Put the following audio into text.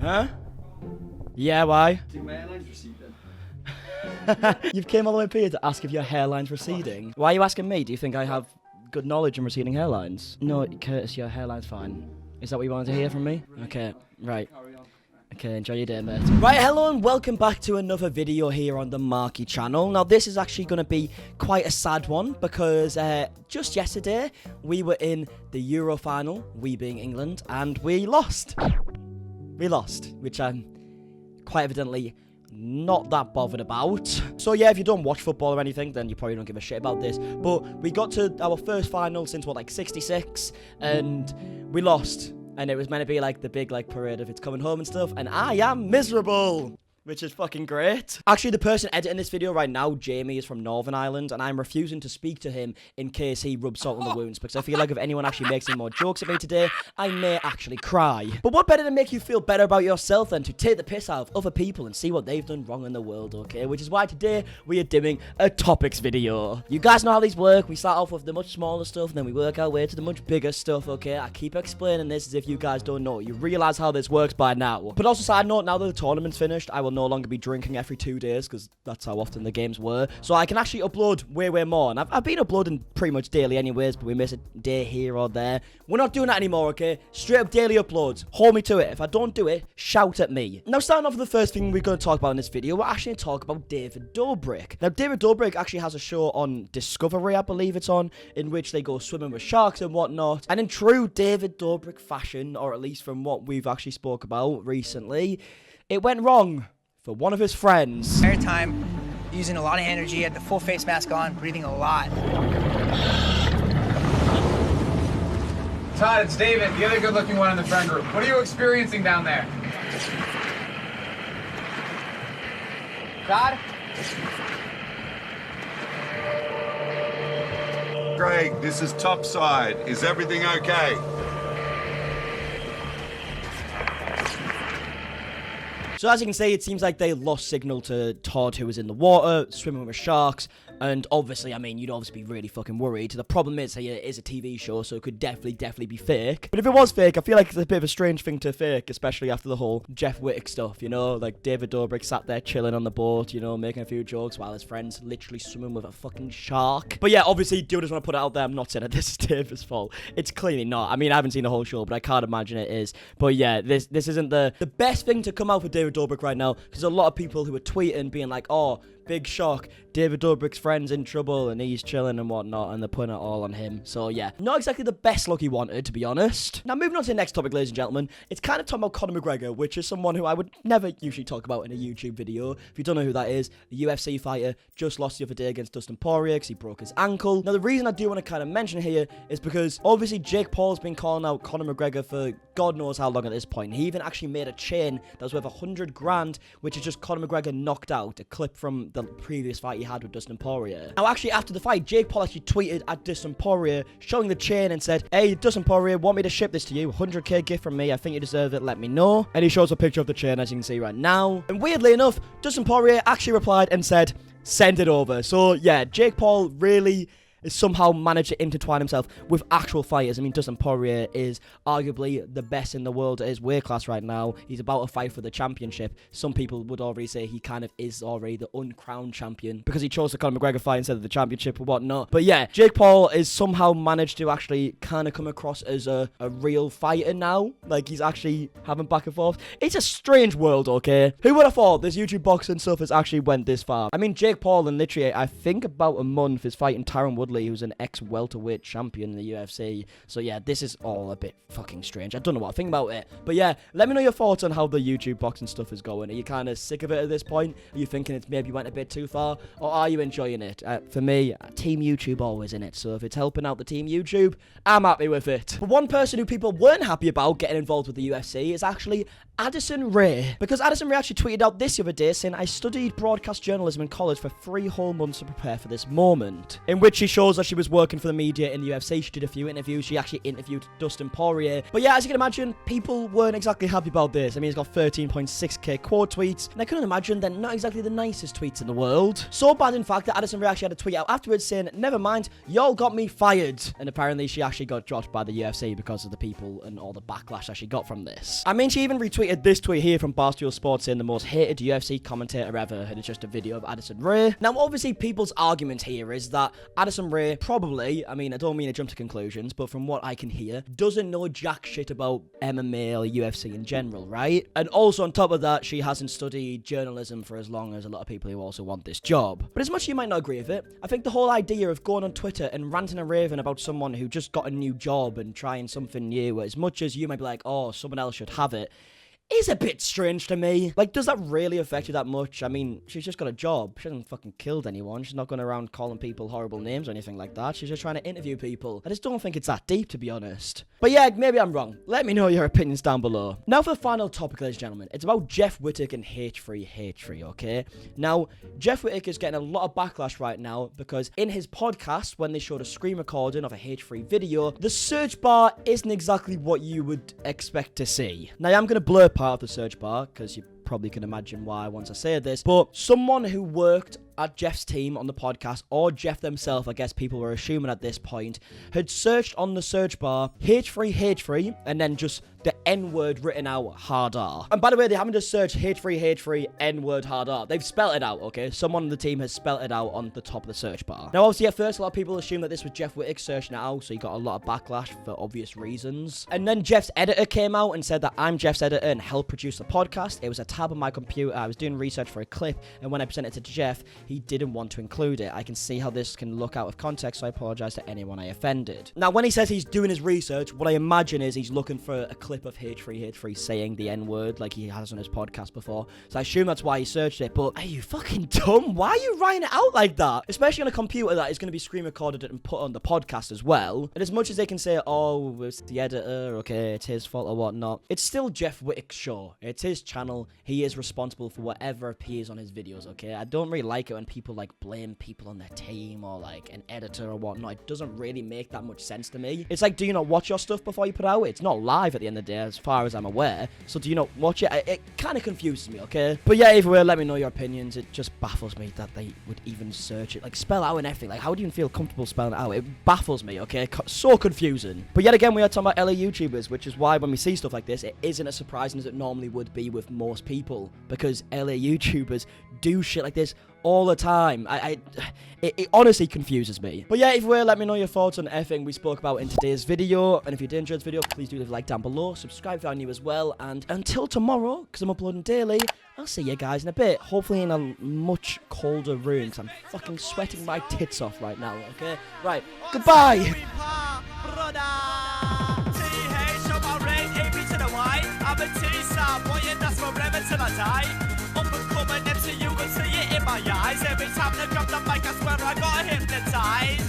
Huh? Yeah, why? Do my hairline's receding? You've came all the way up here to ask if your hairline's receding. Why are you asking me? Do you think I have good knowledge in receding hairlines? No, Curtis, your hairline's fine. Is that what you wanted to hear from me? Okay, right. Okay, enjoy your day, mate. Right, hello and welcome back to another video here on the MARKIE channel. Now, this is actually going to be quite a sad one because just yesterday, we were in the Euro final, we being England, and we lost. We lost, which I'm quite evidently not that bothered about. So yeah, if you don't watch football or anything, then you probably don't give a shit about this. But we got to our first final since, what, like 66, and we lost. And it was meant to be like the big like parade of it's coming home and stuff, and I am miserable, which is fucking great. Actually, the person editing this video right now, Jamie, is from Northern Ireland, and I'm refusing to speak to him in case he rubs salt on the wounds, because I feel like if anyone actually makes any more jokes at me today, I may actually cry. But what better to make you feel better about yourself than to take the piss out of other people and see what they've done wrong in the world, okay? Which is why today we are doing a topics video. You guys know how these work. We start off with the much smaller stuff, and then we work our way to the much bigger stuff, okay? I keep explaining this as if you guys don't know. You realize how this works by now. But also, side note, now that the tournament's finished, I will no longer be drinking every 2 days, because that's how often the games were. So I can actually upload way more. And I've been uploading pretty much daily anyways, but we miss a day here or there. We're not doing that anymore, okay? Straight up daily uploads. Hold me to it. If I don't do it, shout at me. Now, starting off with the first thing we're going to talk about in this video, we're actually going to talk about David Dobrik. Now, David Dobrik actually has a show on Discovery, I believe it's on, in which they go swimming with sharks and whatnot. And in true David Dobrik fashion, or at least from what we've actually spoke about recently, it went wrong for one of his friends. Entire time, using a lot of energy, had the full face mask on, breathing a lot. Todd, it's David, the other good-looking one in the friend group. What are you experiencing down there? Todd? Greg, this is topside. Is everything okay? So as you can see, it seems like they lost signal to Todd, who was in the water, swimming with sharks. And obviously, I mean, you'd obviously be really fucking worried. The problem is, it is a TV show, so it could definitely be fake. But if it was fake, I feel like it's a bit of a strange thing to fake, especially after the whole Jeff Wittek stuff, you know? Like, David Dobrik sat there chilling on the boat, you know, making a few jokes while his friend's literally swimming with a fucking shark. But yeah, obviously, do just want to put it out there. I'm not saying that this is David's fault. It's clearly not. I mean, I haven't seen the whole show, but I can't imagine it is. But yeah, this isn't the best thing to come out for David Dobrik right now, because a lot of people who are tweeting being like, oh, big shock, David Dobrik's friend's in trouble and he's chilling and whatnot, and they're putting it all on him. So yeah, not exactly the best look he wanted, to be honest. Now moving on to the next topic, ladies and gentlemen, it's kind of talking about Conor McGregor, which is someone who I would never usually talk about in a YouTube video. If you don't know who that is, the UFC fighter just lost the other day against Dustin Poirier because he broke his ankle. Now the reason I do want to kind of mention here is because obviously Jake Paul's been calling out Conor McGregor for God knows how long at this point. He even actually made a chain that was worth 100 grand, which is just Conor McGregor knocked out, a clip from the previous fight he had with Dustin Poirier. Now actually after the fight, Jake Paul actually tweeted at Dustin Poirier showing the chain and said, hey Dustin Poirier, want me to ship this to you, 100k gift from me, I think you deserve it, let me know. And he shows a picture of the chain, as you can see right now. And weirdly enough, Dustin Poirier actually replied and said, send it over. So yeah, Jake Paul really has somehow managed to intertwine himself with actual fighters. I mean, Dustin Poirier is arguably the best in the world at his weight class right now. He's about to fight for the championship. Some people would already say he kind of is already the uncrowned champion because he chose the Conor McGregor fight instead of the championship or whatnot. But yeah, Jake Paul is somehow managed to actually kind of come across as a real fighter now. Like, he's actually having back and forth. It's a strange world, okay? Who would have thought this YouTube boxing stuff has actually went this far? I mean, Jake Paul in literally, I think about a month, is fighting Tyron Woodley, who's an ex-welterweight champion in the UFC. So yeah, this is all a bit fucking strange. I don't know what I think about it. But yeah, let me know your thoughts on how the YouTube boxing stuff is going. Are you kind of sick of it at this point? Are you thinking it's maybe went a bit too far? Or are you enjoying it? For me, Team YouTube always in it. So if it's helping out the Team YouTube, I'm happy with it. But one person who people weren't happy about getting involved with the UFC is actually Addison Rae. Because Addison Rae actually tweeted out this the other day saying, I studied broadcast journalism in college for 3 whole months to prepare for this moment. In which she shows that she was working for the media in the UFC. She did a few interviews. She actually interviewed Dustin Poirier. But yeah, as you can imagine, people weren't exactly happy about this. I mean, he's got 13.6k quote tweets, and I couldn't imagine they're not exactly the nicest tweets in the world. So bad, in fact, that Addison Rae actually had a tweet out afterwards saying, never mind, y'all got me fired. And apparently she actually got dropped by the UFC because of the people and all the backlash that she got from this. I mean, she even retweeted retweeted this tweet here from Barstool Sports saying the most hated UFC commentator ever, and it's just a video of Addison Rae. Now, obviously, people's argument here is that Addison Rae probably, I mean, I don't mean to jump to conclusions, but from what I can hear, doesn't know jack shit about MMA or UFC in general, right? And also, on top of that, she hasn't studied journalism for as long as a lot of people who also want this job. But as much as you might not agree with it, I think the whole idea of going on Twitter and ranting and raving about someone who just got a new job and trying something new, as much as you might be like, oh, someone else should have it, is a bit strange to me. Like, does that really affect you that much? I mean, she's just got a job. She hasn't fucking killed anyone. She's not going around calling people horrible names or anything like that. She's just trying to interview people. I just don't think it's that deep, to be honest. But yeah, maybe I'm wrong. Let me know your opinions down below. Now for the final topic, ladies and gentlemen. It's about Jeff Wittek and H3H3, okay? Now, Jeff Wittek is getting a lot of backlash right now because in his podcast, when they showed a screen recording of a H3 video, the search bar isn't exactly what you would expect to see. Now, I'm going to blur part of the search bar because you probably can imagine why once I say this, but someone who worked at Jeff's team on the podcast, or Jeff themselves, I guess people were assuming at this point, had searched on the search bar H3H3 and then just the N-word written out hard R. And by the way, they haven't just searched H3H3 N-word hard R. They've spelled it out, okay? Someone on the team has spelled it out on the top of the search bar. Now, obviously, at first, a lot of people assumed that this was Jeff Wittek searching it out, so he got a lot of backlash for obvious reasons. And then Jeff's editor came out and said that I'm Jeff's editor and helped produce the podcast. It was a tab on my computer. I was doing research for a clip, and when I presented it to Jeff, he didn't want to include it. I can see how this can look out of context, so I apologize to anyone I offended. Now, when he says he's doing his research, what I imagine is he's looking for a clip of H3H3 saying the N-word like he has on his podcast before. So I assume that's why he searched it, but are you fucking dumb? Why are you writing it out like that? Especially on a computer that is going to be screen recorded and put on the podcast as well. And as much as they can say, oh, it's the editor, okay, it's his fault or whatnot, it's still Jeff Wittek's show. It's his channel. He is responsible for whatever appears on his videos, okay? I don't really like it when people like blame people on their team or like an editor or whatnot. It doesn't really make that much sense to me. It's like, do you not watch your stuff before you put it out? It's not live at the end of the day as far as I'm aware. So do you not watch it? It kind of confuses me, okay? But yeah, either way, let me know your opinions. It just baffles me that they would even search it. Like, spell out and everything. Like, how do you even feel comfortable spelling it out? It baffles me, okay? So confusing. But yet again, we are talking about LA YouTubers, which is why when we see stuff like this, it isn't as surprising as it normally would be with most people. Because LA YouTubers do shit like this all the time. It honestly confuses me. But yeah, either way, let me know your thoughts on everything we spoke about in today's video. And if you did enjoy this video, please do leave a like down below. Subscribe if you're new as well. And until tomorrow, because I'm uploading daily, I'll see you guys in a bit. Hopefully in a much colder room, because I'm fucking sweating my tits off right now, okay? Right, goodbye! Every time they grab the mic, I swear I got hit.